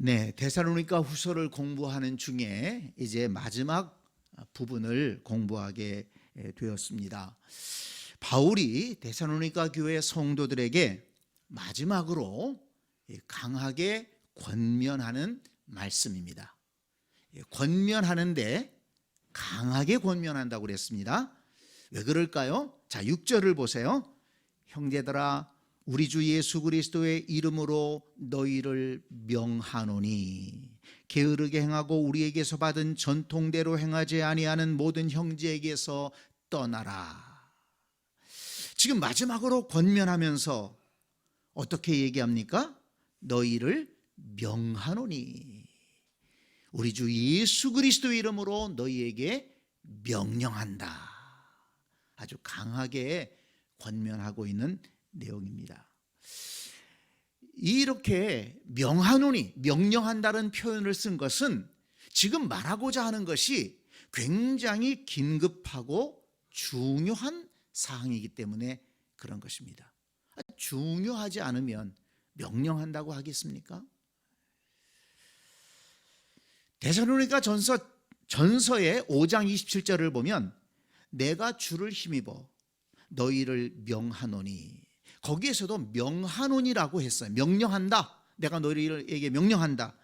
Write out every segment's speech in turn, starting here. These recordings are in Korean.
네, 데살로니가 후서를 공부하는 중에 이제 마지막 부분을 공부하게 되었습니다. 바울이 데살로니가 교회 성도들에게 마지막으로 강하게 권면하는 말씀입니다. 권면하는데 강하게 권면한다고 그랬습니다. 왜 그럴까요? 자, 6절을 보세요. 형제들아, 우리 주 예수 그리스도의 이름으로 너희를 명하노니 게으르게 행하고 우리에게서 받은 전통대로 행하지 아니하는 모든 형제에게서 떠나라. 지금 마지막으로 권면하면서 어떻게 얘기합니까? 너희를 명하노니, 우리 주 예수 그리스도의 이름으로 너희에게 명령한다. 아주 강하게 권면하고 있는 내용입니다. 이렇게 명하노니, 명령한다는 표현을 쓴 것은 지금 말하고자 하는 것이 굉장히 긴급하고 중요한 사항이기 때문에 그런 것입니다. 중요하지 않으면 명령한다고 하겠습니까? 데살로니가 전서의 5장 27절을 보면 내가 주를 힘입어 너희를 명하노니, 거기에서도 명하노니라고 했어요. 명령한다. 내가 너희에게 명령한다.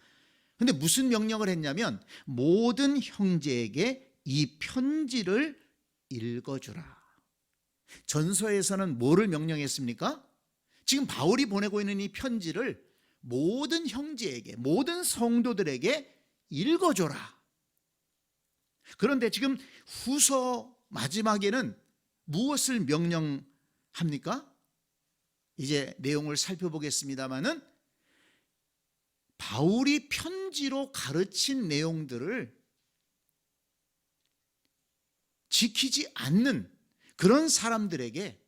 근데 무슨 명령을 했냐면 모든 형제에게 이 편지를 읽어주라. 전서에서는 뭐를 명령했습니까? 지금 바울이 보내고 있는 이 편지를 모든 형제에게, 모든 성도들에게 읽어줘라. 그런데 지금 후서 마지막에는 무엇을 명령합니까? 이제 내용을 살펴보겠습니다마는 바울이 편지로 가르친 내용들을 지키지 않는 그런 사람들에게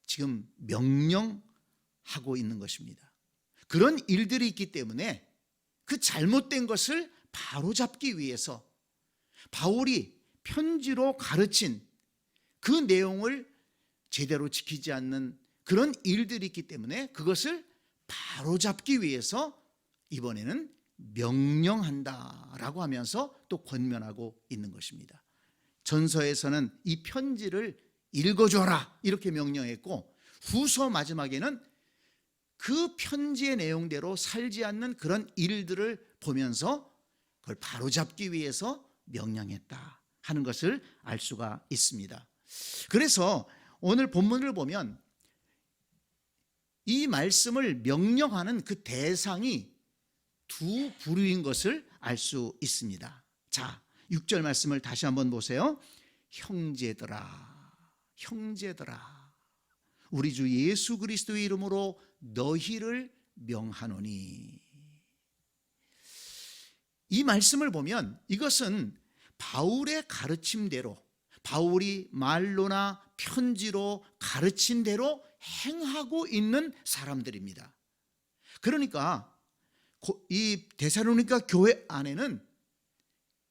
지금 명령하고 있는 것입니다. 그런 일들이 있기 때문에 그 잘못된 것을 바로잡기 위해서 바울이 편지로 가르친 그 내용을 제대로 지키지 않는 그런 일들이 있기 때문에 그것을 바로잡기 위해서 이번에는 명령한다라고 하면서 또 권면하고 있는 것입니다. 전서에서는 이 편지를 읽어줘라 이렇게 명령했고, 후서 마지막에는 그 편지의 내용대로 살지 않는 그런 일들을 보면서 그걸 바로잡기 위해서 명령했다 하는 것을 알 수가 있습니다. 그래서 오늘 본문을 보면 이 말씀을 명령하는 그 대상이 두 부류인 것을 알 수 있습니다. 자, 6절 말씀을 다시 한번 보세요. 형제들아, 형제들아, 우리 주 예수 그리스도의 이름으로 너희를 명하노니. 이 말씀을 보면 이것은 바울의 가르침대로, 바울이 말로나 편지로 가르친 대로 행하고 있는 사람들입니다. 그러니까 이 데살로니가 교회 안에는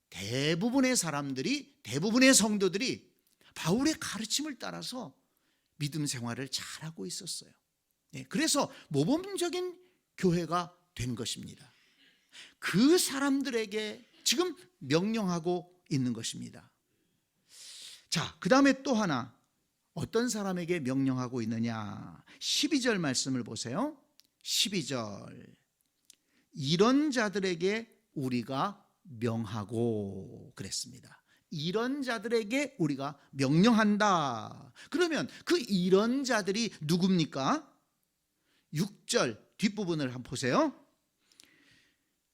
대부분의 사람들이, 대부분의 성도들이 바울의 가르침을 따라서 믿음 생활을 잘하고 있었어요. 그래서 모범적인 교회가 된 것입니다. 그 사람들에게 지금 명령하고 있는 것입니다. 자, 그 다음에 또 하나, 어떤 사람에게 명령하고 있느냐? 12절 말씀을 보세요. 12절, 이런 자들에게 우리가 명하고 그랬습니다. 이런 자들에게 우리가 명령한다. 그러면 그 이런 자들이 누굽니까? 6절 뒷부분을 한번 보세요.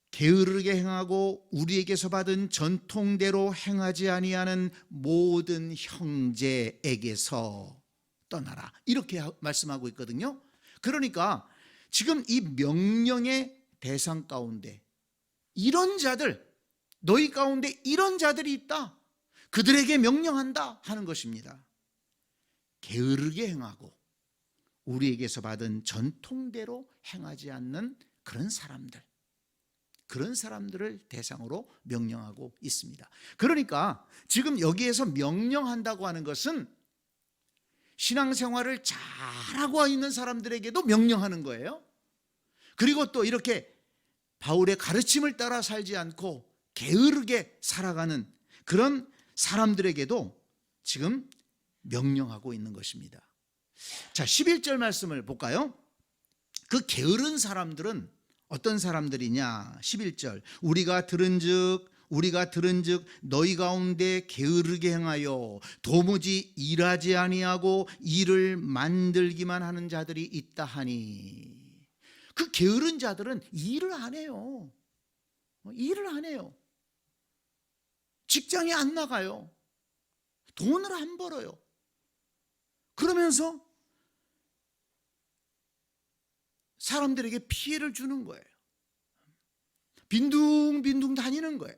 게으르게 행하고 우리에게서 받은 전통대로 행하지 아니하는 모든 형제에게서 떠나라. 이렇게 말씀하고 있거든요. 그러니까 지금 이 명령의 대상 가운데 이런 자들, 너희 가운데 이런 자들이 있다, 그들에게 명령한다 하는 것입니다. 게으르게 행하고 우리에게서 받은 전통대로 행하지 않는 그런 사람들, 그런 사람들을 대상으로 명령하고 있습니다. 그러니까 지금 여기에서 명령한다고 하는 것은 신앙생활을 잘하고 있는 사람들에게도 명령하는 거예요. 그리고 또 이렇게 바울의 가르침을 따라 살지 않고 게으르게 살아가는 그런 사람들에게도 지금 명령하고 있는 것입니다. 자, 11절 말씀을 볼까요? 그 게으른 사람들은 어떤 사람들이냐? 11절 우리가 들은즉 너희 가운데 게으르게 행하여 도무지 일하지 아니하고 일을 만들기만 하는 자들이 있다 하니. 그 게으른 자들은 일을 안 해요. 일을 안 해요. 직장에 안 나가요. 돈을 안 벌어요. 그러면서 사람들에게 피해를 주는 거예요. 빈둥빈둥 다니는 거예요.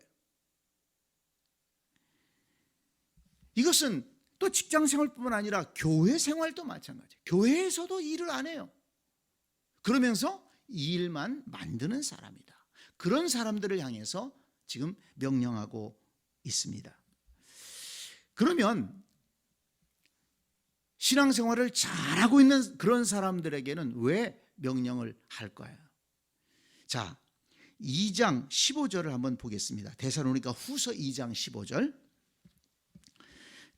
이것은 또 직장 생활뿐만 아니라 교회 생활도 마찬가지예요. 교회에서도 일을 안 해요. 그러면서 일만 만드는 사람이다. 그런 사람들을 향해서 지금 명령하고 있습니다. 그러면 신앙생활을 잘하고 있는 그런 사람들에게는 왜 명령을 할까요? 자, 2장 15절을 한번 보겠습니다. 데살로니가 후서 2장 15절.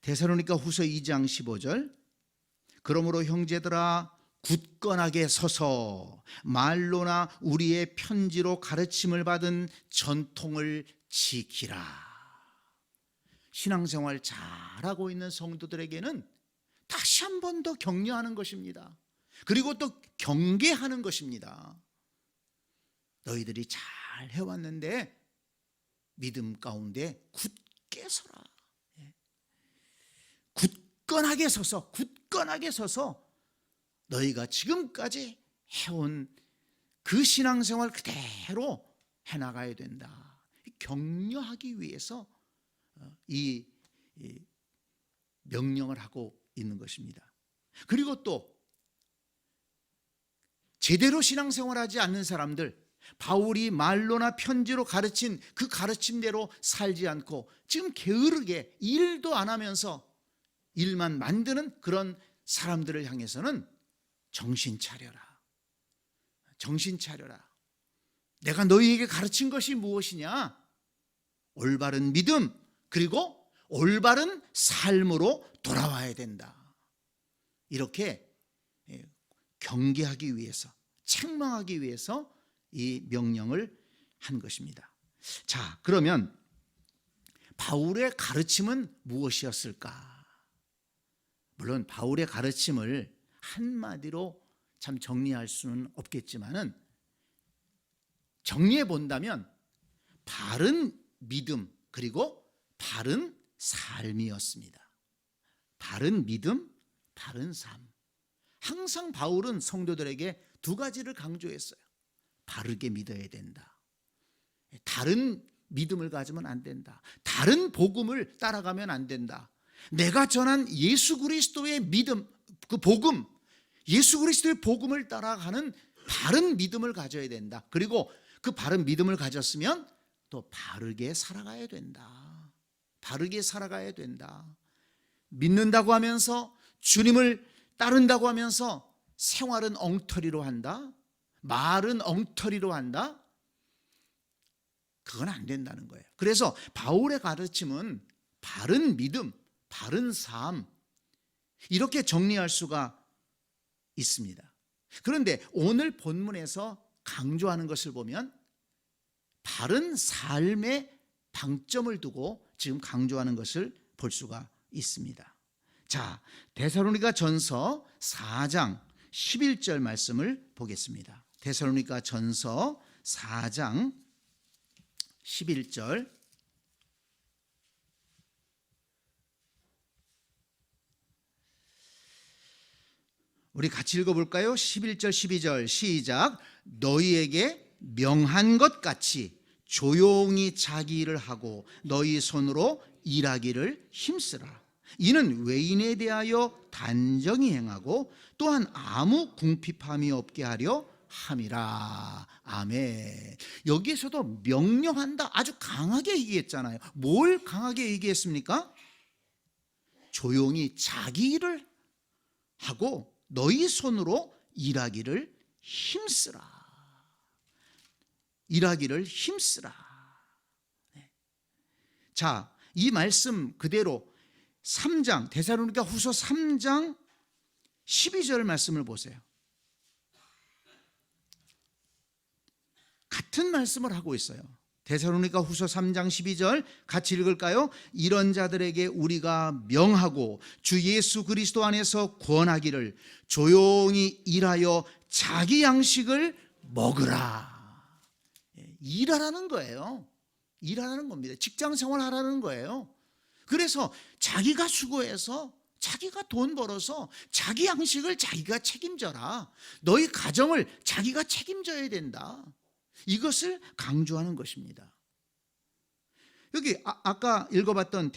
데살로니가 후서 2장 15절. 그러므로 형제들아 굳건하게 서서 말로나 우리의 편지로 가르침을 받은 전통을 지키라. 신앙생활 잘하고 있는 성도들에게는 다시 한 번 더 격려하는 것입니다. 그리고 또 경계하는 것입니다. 너희들이 잘 해왔는데 믿음 가운데 굳게 서라. 굳건하게 서서 너희가 지금까지 해온 그 신앙생활 그대로 해나가야 된다. 격려하기 위해서 이 명령을 하고 있는 것입니다. 그리고 또 제대로 신앙생활하지 않는 사람들, 바울이 말로나 편지로 가르친 그 가르침대로 살지 않고 지금 게으르게 일도 안 하면서 일만 만드는 그런 사람들을 향해서는 정신 차려라. 정신 차려라. 내가 너희에게 가르친 것이 무엇이냐? 올바른 믿음, 그리고 올바른 삶으로 돌아와야 된다. 이렇게 경계하기 위해서, 책망하기 위해서 이 명령을 한 것입니다. 자, 그러면 바울의 가르침은 무엇이었을까? 물론 바울의 가르침을 한마디로 참 정리할 수는 없겠지만은 정리해 본다면 바른 믿음 그리고 바른 삶이었습니다. 바른 믿음, 바른 삶. 항상 바울은 성도들에게 두 가지를 강조했어요. 바르게 믿어야 된다. 다른 믿음을 가지면 안 된다. 다른 복음을 따라가면 안 된다. 내가 전한 예수 그리스도의 믿음, 그 복음, 예수 그리스도의 복음을 따라가는 바른 믿음을 가져야 된다. 그리고 그 바른 믿음을 가졌으면 또 바르게 살아가야 된다. 바르게 살아가야 된다. 믿는다고 하면서 주님을 따른다고 하면서 생활은 엉터리로 한다. 말은 엉터리로 한다. 그건 안 된다는 거예요. 그래서 바울의 가르침은 바른 믿음, 바른 삶, 이렇게 정리할 수가 있습니다. 그런데 오늘 본문에서 강조하는 것을 보면 바른 삶의 방점을 두고 지금 강조하는 것을 볼 수가 있습니다. 자, 데살로니가 전서 4장 11절 말씀을 보겠습니다. 데살로니가 전서 4장 11절. 우리 같이 읽어볼까요? 11절 12절 시작. 너희에게 명한 것 같이 조용히 자기 일을 하고 너희 손으로 일하기를 힘쓰라. 이는 외인에 대하여 단정히 행하고 또한 아무 궁핍함이 없게 하려 함이라. 아멘. 여기에서도 명령한다 아주 강하게 얘기했잖아요. 뭘 강하게 얘기했습니까? 조용히 자기 일을 하고 너희 손으로 일하기를 힘쓰라. 일하기를 힘쓰라. 자, 이 말씀 그대로 3장 데살로니가 후서 3장 12절 말씀을 보세요. 같은 말씀을 하고 있어요. 데살로니가 후서 3장 12절 같이 읽을까요? 이런 자들에게 우리가 명하고 주 예수 그리스도 안에서 권하기를 조용히 일하여 자기 양식을 먹으라. 일하라는 거예요. 일하라는 겁니다. 직장 생활하라는 거예요. 그래서 자기가 수고해서 자기가 돈 벌어서 자기 양식을 자기가 책임져라. 너희 가정을 자기가 책임져야 된다. 이것을 강조하는 것입니다. 여기 아까 읽어봤던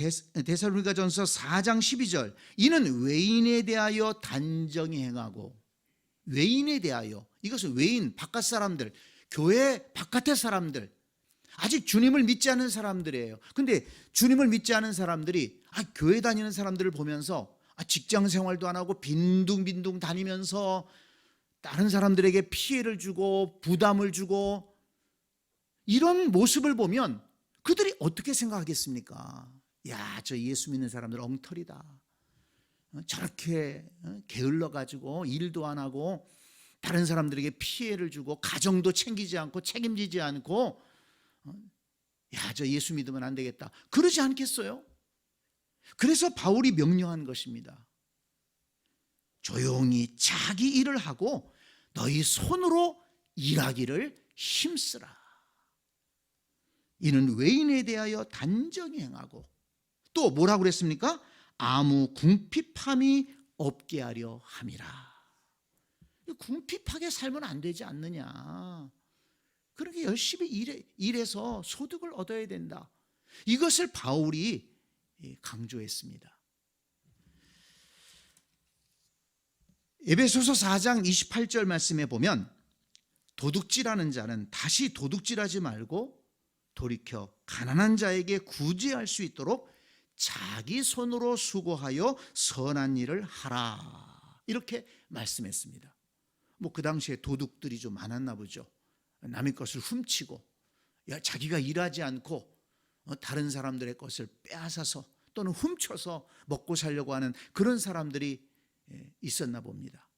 데살로니가전서 4장 12절 이는 외인에 대하여 단정히 행하고, 외인에 대하여, 이것은 외인, 바깥 사람들, 교회 바깥의 사람들, 아직 주님을 믿지 않은 사람들이에요. 근데 주님을 믿지 않은 사람들이 교회 다니는 사람들을 보면서 직장 생활도 안 하고 빈둥빈둥 다니면서 다른 사람들에게 피해를 주고 부담을 주고, 이런 모습을 보면 그들이 어떻게 생각하겠습니까? 야, 저 예수 믿는 사람들 엉터리다. 저렇게 게을러가지고 일도 안 하고 다른 사람들에게 피해를 주고 가정도 챙기지 않고 책임지지 않고, 야, 저 예수 믿으면 안 되겠다. 그러지 않겠어요? 그래서 바울이 명령한 것입니다. 조용히 자기 일을 하고 너희 손으로 일하기를 힘쓰라. 이는 외인에 대하여 단정히 행하고, 또 뭐라고 그랬습니까? 아무 궁핍함이 없게 하려 함이라. 궁핍하게 살면 안 되지 않느냐. 그렇게 열심히 일해서 소득을 얻어야 된다. 이것을 바울이 강조했습니다. 에베소서 4장 28절 말씀에 보면 도둑질하는 자는 다시 도둑질하지 말고 돌이켜 가난한 자에게 구제할 수 있도록 자기 손으로 수고하여 선한 일을 하라. 이렇게 말씀했습니다. 그 당시에 도둑들이 좀 많았나 보죠. 남의 것을 훔치고 자기가 일하지 않고 다른 사람들의 것을 빼앗아서 또는 훔쳐서 먹고 살려고 하는 그런 사람들이 있었나 봅니다.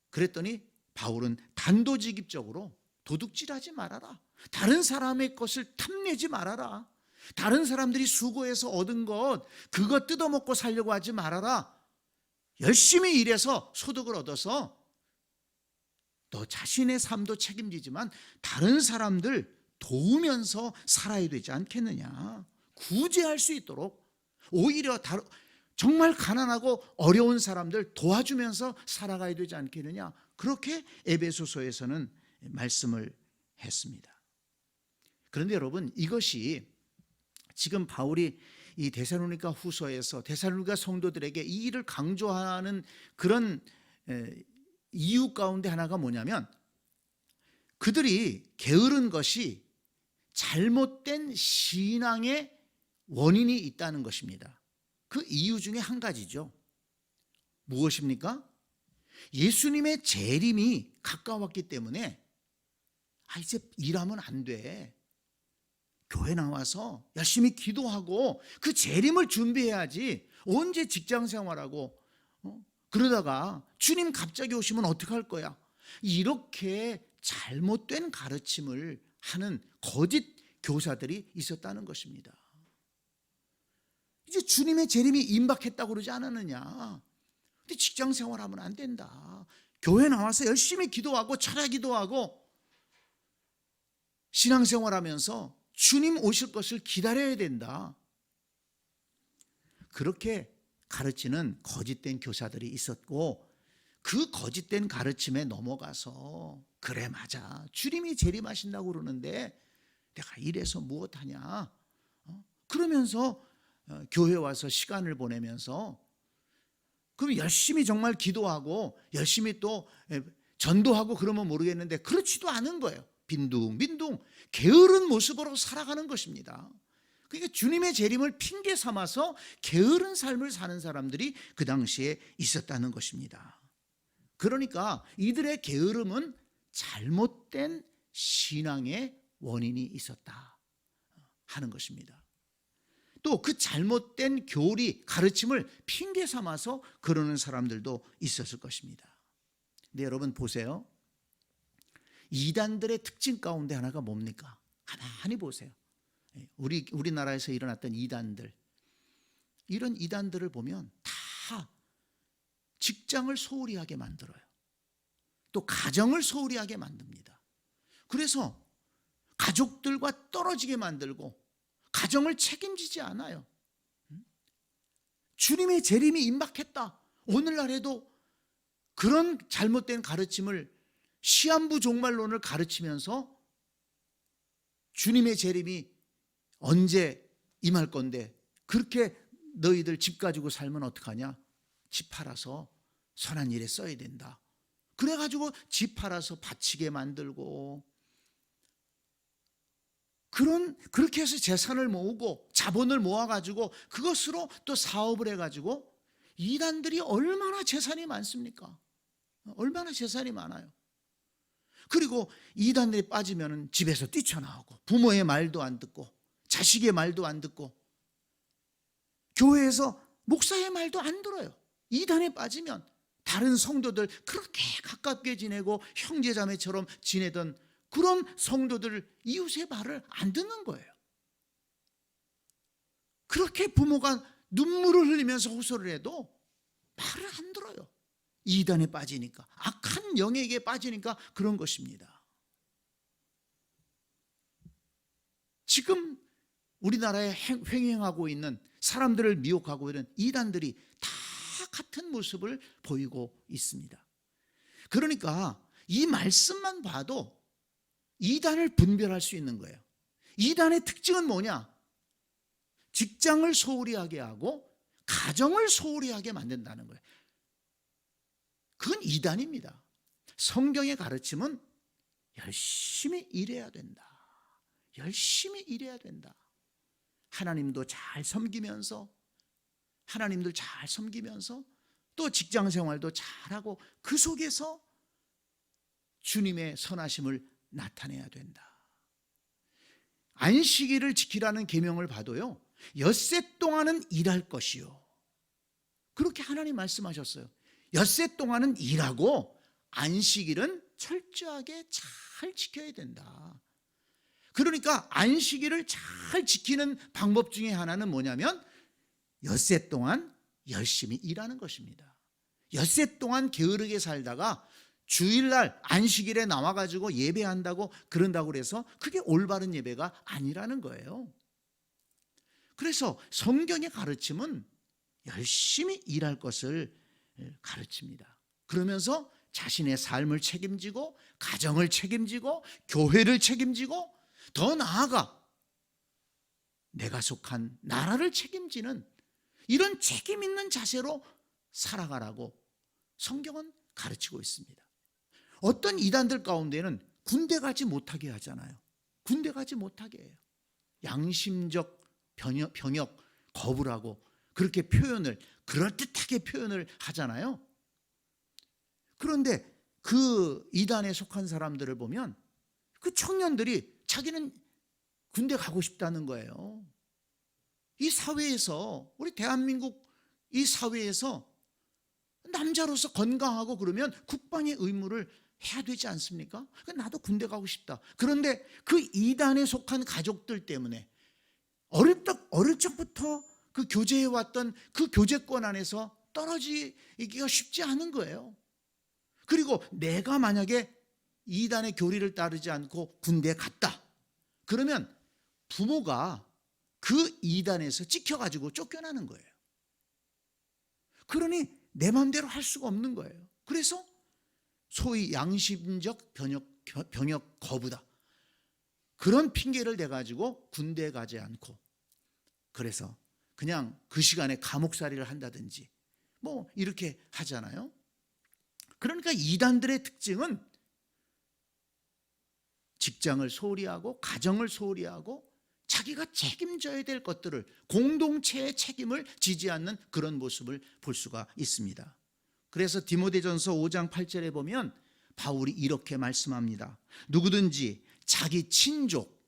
그랬더니 바울은 단도직입적으로 도둑질하지 말아라. 다른 사람의 것을 탐내지 말아라. 다른 사람들이 수고해서 얻은 것 그거 뜯어먹고 살려고 하지 말아라. 열심히 일해서 소득을 얻어서 너 자신의 삶도 책임지지만 다른 사람들 도우면서 살아야 되지 않겠느냐. 구제할 수 있도록 오히려 정말 가난하고 어려운 사람들 도와주면서 살아가야 되지 않겠느냐. 그렇게 에베소서에서는 말씀을 했습니다. 그런데 여러분, 이것이 지금 바울이 이 데살로니가 후서에서 데살로니가 성도들에게 이 일을 강조하는 그런 이유 가운데 하나가 뭐냐면, 그들이 게으른 것이 잘못된 신앙의 원인이 있다는 것입니다. 그 이유 중에 한 가지죠. 무엇입니까? 예수님의 재림이 가까웠기 때문에 이제 일하면 안 돼. 교회 나와서 열심히 기도하고 그 재림을 준비해야지. 언제 직장 생활하고 그러다가 주님 갑자기 오시면 어떡할 거야. 이렇게 잘못된 가르침을 하는 거짓 교사들이 있었다는 것입니다. 이제 주님의 재림이 임박했다고 그러지 않았느냐. 근데 직장 생활하면 안 된다. 교회 나와서 열심히 기도하고 철야 기도하고 신앙생활하면서 주님 오실 것을 기다려야 된다. 그렇게 가르치는 거짓된 교사들이 있었고, 그 거짓된 가르침에 넘어가서 그래 맞아 주님이 재림하신다고 그러는데 내가 이래서 무엇하냐 그러면서 교회 와서 시간을 보내면서, 그럼 열심히 정말 기도하고 열심히 또 전도하고 그러면 모르겠는데 그렇지도 않은 거예요. 빈둥빈둥 게으른 모습으로 살아가는 것입니다. 그러니까 주님의 재림을 핑계 삼아서 게으른 삶을 사는 사람들이 그 당시에 있었다는 것입니다. 그러니까 이들의 게으름은 잘못된 신앙의 원인이 있었다 하는 것입니다. 또 그 잘못된 교리, 가르침을 핑계 삼아서 그러는 사람들도 있었을 것입니다. 근데 여러분 보세요. 이단들의 특징 가운데 하나가 뭡니까? 가만히 보세요. 우리나라에서 일어났던 이단들, 이런 이단들을 보면 다 직장을 소홀히 하게 만들어요. 또 가정을 소홀히 하게 만듭니다. 그래서 가족들과 떨어지게 만들고 가정을 책임지지 않아요. 주님의 재림이 임박했다. 오늘날에도 그런 잘못된 가르침을, 시한부 종말론을 가르치면서 주님의 재림이 언제 임할 건데 그렇게 너희들 집 가지고 살면 어떡하냐? 집 팔아서 선한 일에 써야 된다. 그래가지고 집 팔아서 바치게 만들고, 그렇게 해서 재산을 모으고 자본을 모아가지고 그것으로 또 사업을 해가지고, 이단들이 얼마나 재산이 많습니까? 얼마나 재산이 많아요. 그리고 이단들이 빠지면 집에서 뛰쳐나오고, 부모의 말도 안 듣고, 자식의 말도 안 듣고, 교회에서 목사의 말도 안 들어요. 이단에 빠지면 다른 성도들, 그렇게 가깝게 지내고 형제자매처럼 지내던 그런 성도들, 이웃의 말을 안 듣는 거예요. 그렇게 부모가 눈물을 흘리면서 호소를 해도 말을 안 들어요. 이단에 빠지니까, 악한 영에게 빠지니까 그런 것입니다. 지금 우리나라에 횡행하고 있는, 사람들을 미혹하고 있는 이단들이 다 같은 모습을 보이고 있습니다. 그러니까 이 말씀만 봐도 이단을 분별할 수 있는 거예요. 이단의 특징은 뭐냐? 직장을 소홀히 하게 하고 가정을 소홀히 하게 만든다는 거예요. 그건 이단입니다. 성경의 가르침은 열심히 일해야 된다. 열심히 일해야 된다. 하나님도 잘 섬기면서, 하나님들 잘 섬기면서, 또 직장 생활도 잘하고, 그 속에서 주님의 선하심을 나타내야 된다. 안식일을 지키라는 계명을 봐도요, 엿새 동안은 일할 것이요, 그렇게 하나님 말씀하셨어요. 엿새 동안은 일하고 안식일은 철저하게 잘 지켜야 된다. 그러니까 안식일을 잘 지키는 방법 중에 하나는 뭐냐면 엿새 동안 열심히 일하는 것입니다. 엿새 동안 게으르게 살다가 주일날 안식일에 나와가지고 예배한다고 그런다고 해서 그게 올바른 예배가 아니라는 거예요. 그래서 성경의 가르침은 열심히 일할 것을 가르칩니다. 그러면서 자신의 삶을 책임지고, 가정을 책임지고, 교회를 책임지고, 더 나아가 내가 속한 나라를 책임지는 이런 책임 있는 자세로 살아가라고 성경은 가르치고 있습니다. 어떤 이단들 가운데는 군대 가지 못하게 하잖아요. 군대 가지 못하게 해요. 양심적 병역 거부라고 그렇게 표현을, 그럴듯하게 표현을 하잖아요. 그런데 그 이단에 속한 사람들을 보면 그 청년들이 자기는 군대 가고 싶다는 거예요. 이 사회에서, 우리 대한민국 이 사회에서 남자로서 건강하고 그러면 국방의 의무를 해야 되지 않습니까? 나도 군대 가고 싶다. 그런데 그 이단에 속한 가족들 때문에 어릴 적부터 그 교제해왔던 그 교제권 안에서 떨어지기가 쉽지 않은 거예요. 그리고 내가 만약에 이단의 교리를 따르지 않고 군대에 갔다, 그러면 부모가 그 이단에서 찍혀가지고 쫓겨나는 거예요. 그러니 내 마음대로 할 수가 없는 거예요. 그래서 소위 양심적 병역 거부다, 그런 핑계를 대가지고 군대에 가지 않고, 그래서 그냥 그 시간에 감옥살이를 한다든지 뭐 이렇게 하잖아요. 그러니까 이단들의 특징은 직장을 소홀히 하고 가정을 소홀히 하고 자기가 책임져야 될 것들을, 공동체의 책임을 지지 않는 그런 모습을 볼 수가 있습니다. 그래서 디모데전서 5장 8절에 보면 바울이 이렇게 말씀합니다. 누구든지 자기 친족,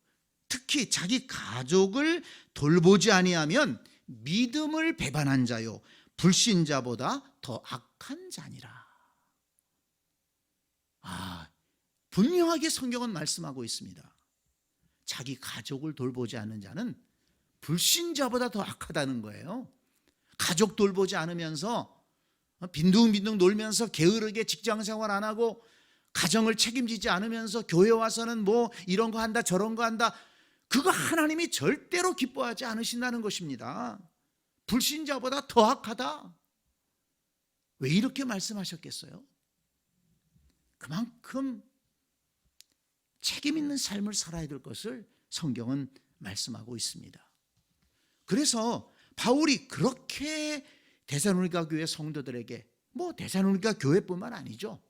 특히 자기 가족을 돌보지 아니하면 믿음을 배반한 자요 불신자보다 더 악한 자니라. 분명하게 성경은 말씀하고 있습니다. 자기 가족을 돌보지 않는 자는 불신자보다 더 악하다는 거예요. 가족 돌보지 않으면서 빈둥빈둥 놀면서 게으르게 직장생활 안 하고 가정을 책임지지 않으면서 교회 와서는 뭐 이런 거 한다 저런 거 한다, 그거 하나님이 절대로 기뻐하지 않으신다는 것입니다. 불신자보다 더 악하다. 왜 이렇게 말씀하셨겠어요? 그만큼 책임 있는 삶을 살아야 될 것을 성경은 말씀하고 있습니다. 그래서 바울이 그렇게 데살로니가 교회 성도들에게, 데살로니가 교회뿐만 아니죠,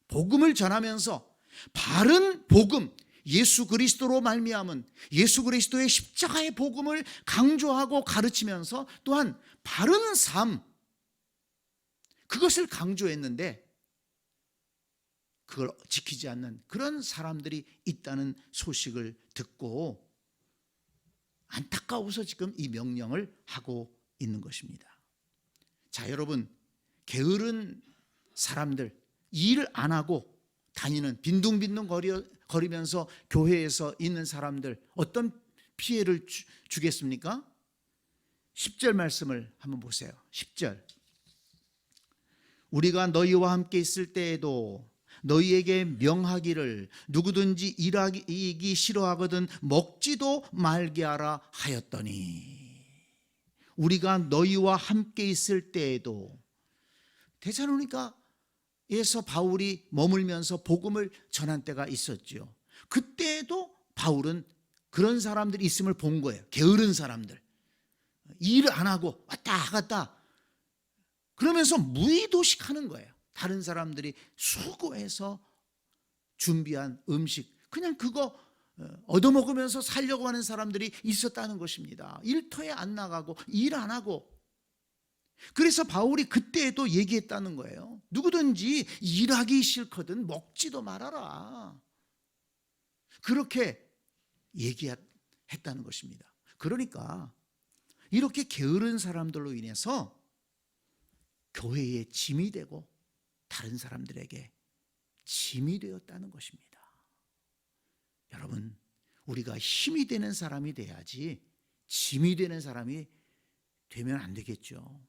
복음을 전하면서 바른 복음, 예수 그리스도로 말미암은 예수 그리스도의 십자가의 복음을 강조하고 가르치면서 또한 바른 삶, 그것을 강조했는데 그걸 지키지 않는 그런 사람들이 있다는 소식을 듣고 안타까워서 지금 이 명령을 하고 있는 것입니다. 자, 여러분, 게으른 사람들, 일 안 하고 다니는, 빈둥빈둥 거리면서 교회에서 있는 사람들 어떤 피해를 주겠습니까? 10절 말씀을 한번 보세요. 10절. 우리가 너희와 함께 있을 때에도 너희에게 명하기를 누구든지 일하기 싫어하거든 먹지도 말게 하라 하였더니. 우리가 너희와 함께 있을 때에도, 데살로니가에서 바울이 머물면서 복음을 전한 때가 있었죠. 그때에도 바울은 그런 사람들이 있음을 본 거예요. 게으른 사람들, 일을 안 하고 왔다 갔다 그러면서 무의도식하는 거예요. 다른 사람들이 수고해서 준비한 음식, 그냥 그거 얻어먹으면서 살려고 하는 사람들이 있었다는 것입니다. 일터에 안 나가고 일 안 하고. 그래서 바울이 그때에도 얘기했다는 거예요. 누구든지 일하기 싫거든 먹지도 말아라. 그렇게 얘기했다는 것입니다. 그러니까 이렇게 게으른 사람들로 인해서 교회에 짐이 되고 다른 사람들에게 짐이 되었다는 것입니다. 여러분, 우리가 힘이 되는 사람이 돼야지 짐이 되는 사람이 되면 안 되겠죠.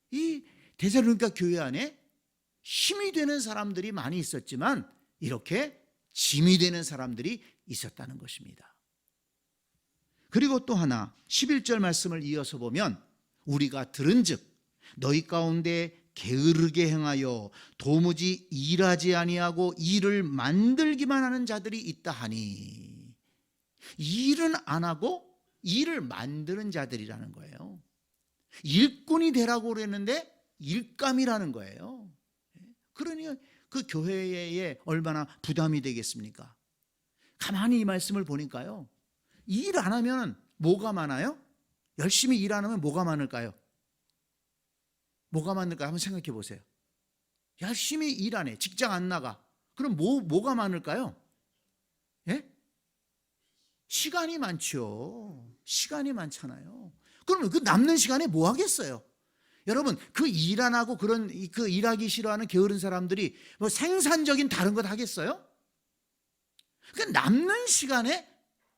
이 데살로니가 교회 안에 힘이 되는 사람들이 많이 있었지만 이렇게 짐이 되는 사람들이 있었다는 것입니다. 그리고 또 하나 11절 말씀을 이어서 보면 우리가 들은즉 너희 가운데 게으르게 행하여 도무지 일하지 아니하고 일을 만들기만 하는 자들이 있다 하니. 일은 안 하고 일을 만드는 자들이라는 거예요. 일꾼이 되라고 그랬는데 일감이라는 거예요. 그러니 그 교회에 얼마나 부담이 되겠습니까? 가만히 이 말씀을 보니까요, 일 안 하면 뭐가 많아요? 열심히 일 안 하면 뭐가 많을까요? 뭐가 많을까 한번 생각해 보세요. 열심히 일 안 해, 직장 안 나가. 그럼 뭐가 많을까요? 예? 시간이 많죠. 시간이 많잖아요. 그러면 그 남는 시간에 뭐 하겠어요? 여러분, 그 일 안 하고 그 일하기 싫어하는 게으른 사람들이 뭐 생산적인 다른 것 하겠어요? 그 남는 시간에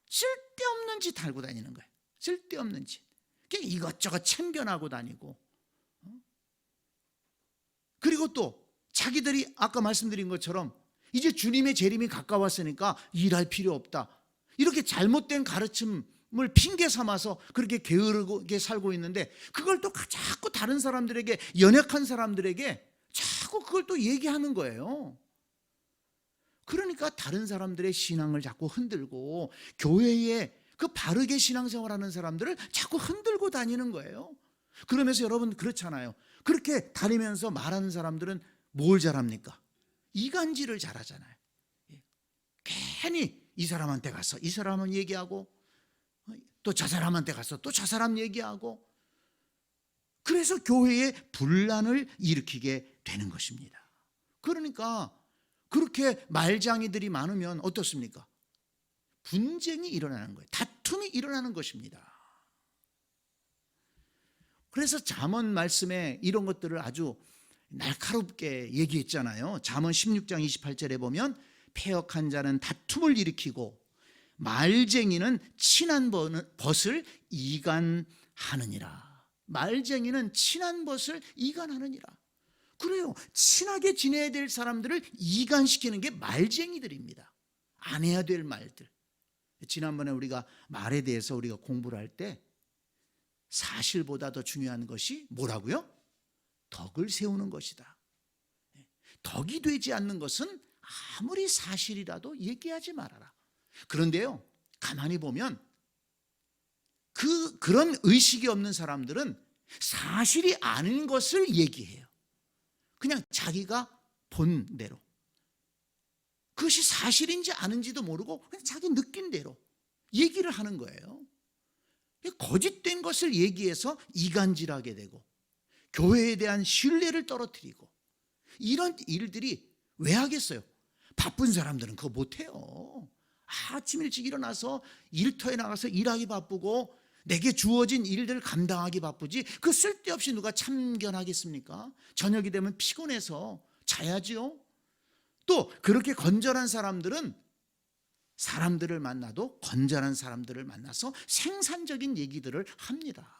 쓸데없는 짓 하고 다니는 거예요. 쓸데없는 짓. 그냥 이것저것 참견하고 다니고. 그리고 또 자기들이 아까 말씀드린 것처럼 이제 주님의 재림이 가까웠으니까 일할 필요 없다, 이렇게 잘못된 가르침을 핑계 삼아서 그렇게 게으르게 살고 있는데, 그걸 또 자꾸 다른 사람들에게, 연약한 사람들에게 자꾸 그걸 또 얘기하는 거예요. 그러니까 다른 사람들의 신앙을 자꾸 흔들고 교회에 그 바르게 신앙생활하는 사람들을 자꾸 흔들고 다니는 거예요. 그러면서 여러분 그렇잖아요. 그렇게 다니면서 말하는 사람들은 뭘 잘합니까? 이간질을 잘하잖아요. 괜히 이 사람한테 가서 이 사람은 얘기하고 또 저 사람한테 가서 또 저 사람 얘기하고, 그래서 교회에 분란을 일으키게 되는 것입니다. 그러니까 그렇게 말장이들이 많으면 어떻습니까? 분쟁이 일어나는 거예요. 다툼이 일어나는 것입니다. 그래서 잠언 말씀에 이런 것들을 아주 날카롭게 얘기했잖아요. 잠언 16장 28절에 보면 패역한 자는 다툼을 일으키고 말쟁이는 친한 벗을 이간하느니라. 말쟁이는 친한 벗을 이간하느니라. 그래요. 친하게 지내야 될 사람들을 이간시키는 게 말쟁이들입니다. 안 해야 될 말들. 지난번에 우리가 말에 대해서 우리가 공부를 할 때 사실보다 더 중요한 것이 뭐라고요? 덕을 세우는 것이다. 덕이 되지 않는 것은 아무리 사실이라도 얘기하지 말아라. 그런데요, 가만히 보면 그런 의식이 없는 사람들은 사실이 아닌 것을 얘기해요. 그냥 자기가 본 대로. 그것이 사실인지 아닌지도 모르고 그냥 자기 느낀 대로 얘기를 하는 거예요. 거짓된 것을 얘기해서 이간질하게 되고 교회에 대한 신뢰를 떨어뜨리고 이런 일들이 왜 하겠어요? 바쁜 사람들은 그거 못해요. 아침 일찍 일어나서 일터에 나가서 일하기 바쁘고 내게 주어진 일들을 감당하기 바쁘지 그 쓸데없이 누가 참견하겠습니까? 저녁이 되면 피곤해서 자야지요. 또 그렇게 건전한 사람들은 사람들을 만나도 건전한 사람들을 만나서 생산적인 얘기들을 합니다.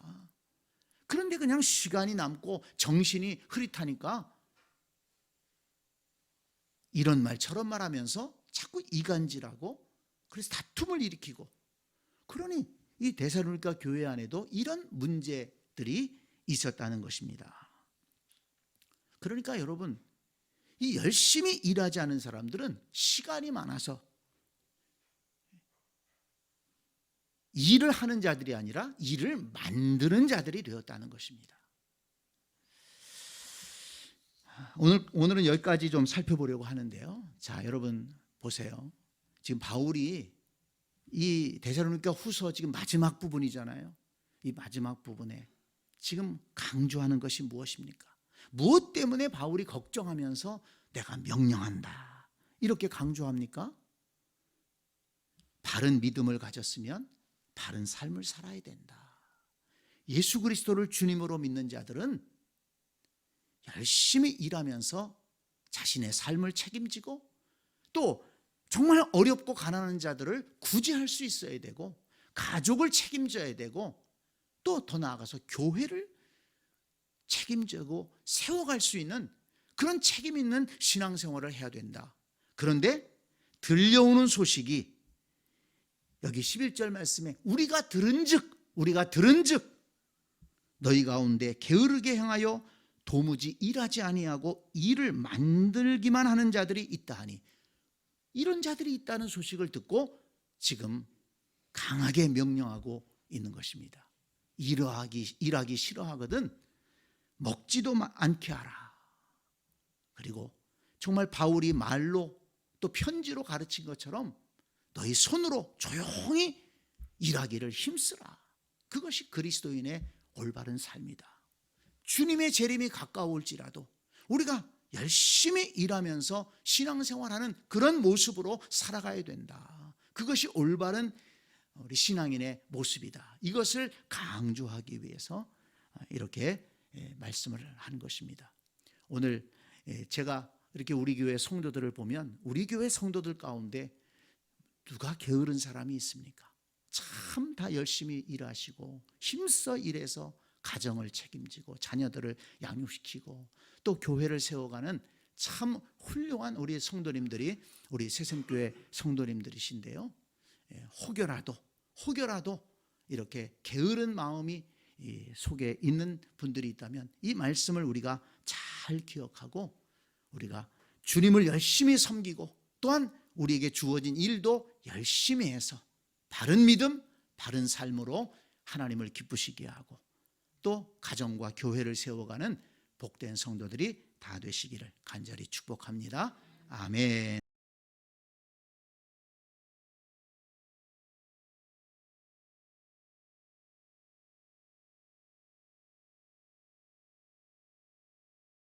그런데 그냥 시간이 남고 정신이 흐릿하니까 이런 말 저런 말 하면서 자꾸 이간질하고 그래서 다툼을 일으키고 그러니 이 데살로니가 교회 안에도 이런 문제들이 있었다는 것입니다. 그러니까 여러분 이 열심히 일하지 않은 사람들은 시간이 많아서 일을 하는 자들이 아니라 일을 만드는 자들이 되었다는 것입니다. 오늘은 여기까지 좀 살펴보려고 하는데요. 자, 여러분 보세요. 지금 바울이 이 데살로니가 후서 지금 마지막 부분이잖아요. 이 마지막 부분에 지금 강조하는 것이 무엇입니까? 무엇 때문에 바울이 걱정하면서 내가 명령한다 이렇게 강조합니까? 바른 믿음을 가졌으면 바른 삶을 살아야 된다. 예수 그리스도를 주님으로 믿는 자들은 열심히 일하면서 자신의 삶을 책임지고 또 정말 어렵고 가난한 자들을 구제할 수 있어야 되고 가족을 책임져야 되고 또 더 나아가서 교회를 책임지고 세워갈 수 있는 그런 책임 있는 신앙생활을 해야 된다. 그런데 들려오는 소식이 여기 11절 말씀에 우리가 들은즉 너희 가운데 게으르게 행하여 도무지 일하지 아니하고 일을 만들기만 하는 자들이 있다 하니 이런 자들이 있다는 소식을 듣고 지금 강하게 명령하고 있는 것입니다. 일하기 싫어하거든 먹지도 않게 하라. 그리고 정말 바울이 말로 또 편지로 가르친 것처럼 너희 손으로 조용히 일하기를 힘쓰라. 그것이 그리스도인의 올바른 삶이다. 주님의 재림이 가까울지라도 우리가 열심히 일하면서 신앙생활하는 그런 모습으로 살아가야 된다. 그것이 올바른 우리 신앙인의 모습이다. 이것을 강조하기 위해서 이렇게 말씀을 한 것입니다. 오늘 제가 이렇게 우리 교회 성도들을 보면 우리 교회 성도들 가운데 누가 게으른 사람이 있습니까? 참 다 열심히 일하시고 힘써 일해서 가정을 책임지고 자녀들을 양육시키고 또 교회를 세워가는 참 훌륭한 우리 성도님들이 우리 새샘교회 성도님들이신데요. 혹여라도 이렇게 게으른 마음이 속에 있는 분들이 있다면 이 말씀을 우리가 잘 기억하고 우리가 주님을 열심히 섬기고 또한 우리에게 주어진 일도 열심히 해서 바른 믿음, 바른 삶으로 하나님을 기쁘시게 하고 또 가정과 교회를 세워가는 복된 성도들이 다 되시기를 간절히 축복합니다. 아멘.